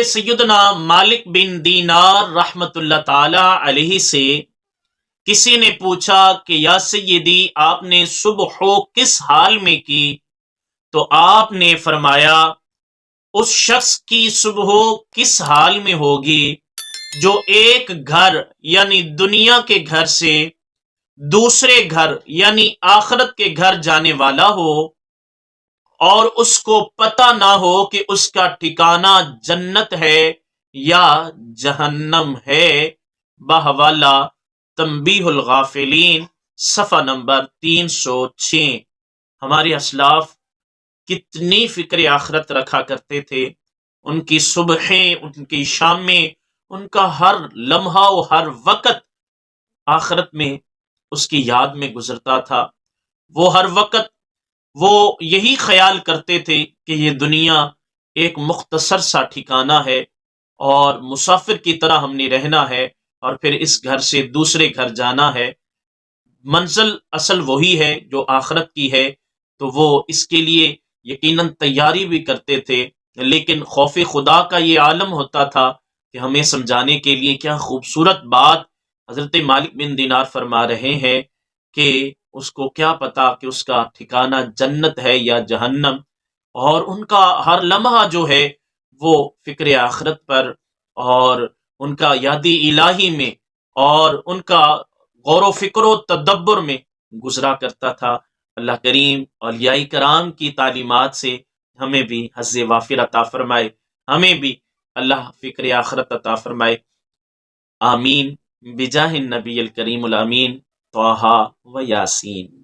سیدنا مالک بن دینار رحمت اللہ تعالی علیہ سے کسی نے پوچھا کہ یا سیدی آپ نے صبح کس حال میں کی؟ تو آپ نے فرمایا اس شخص کی صبح کس حال میں ہوگی جو ایک گھر یعنی دنیا کے گھر سے دوسرے گھر یعنی آخرت کے گھر جانے والا ہو اور اس کو پتہ نہ ہو کہ اس کا ٹھکانہ جنت ہے یا جہنم ہے۔ بحوالہ تنبیہ الغافلین صفحہ نمبر 306۔ ہمارے اسلاف کتنی فکر آخرت رکھا کرتے تھے، ان کی صبحیں، ان کی شامیں، ان کا ہر لمحہ و ہر وقت آخرت میں اس کی یاد میں گزرتا تھا۔ وہ ہر وقت وہ یہی خیال کرتے تھے کہ یہ دنیا ایک مختصر سا ٹھکانہ ہے اور مسافر کی طرح ہم نے رہنا ہے اور پھر اس گھر سے دوسرے گھر جانا ہے۔ منزل اصل وہی ہے جو آخرت کی ہے، تو وہ اس کے لیے یقیناً تیاری بھی کرتے تھے، لیکن خوف خدا کا یہ عالم ہوتا تھا کہ ہمیں سمجھانے کے لیے کیا خوبصورت بات حضرت مالک بن دینار فرما رہے ہیں کہ اس کو کیا پتا کہ اس کا ٹھکانہ جنت ہے یا جہنم، اور ان کا ہر لمحہ جو ہے وہ فکر آخرت پر اور ان کا یادی الہی میں اور ان کا غور و فکر و تدبر میں گزرا کرتا تھا۔ اللہ کریم اولیاء کرام کی تعلیمات سے ہمیں بھی حظ وافر عطا فرمائے، ہمیں بھی اللہ فکر آخرت عطا فرمائے، آمین بجاہ النبی الکریم الامین طٰہٰ و یاسین۔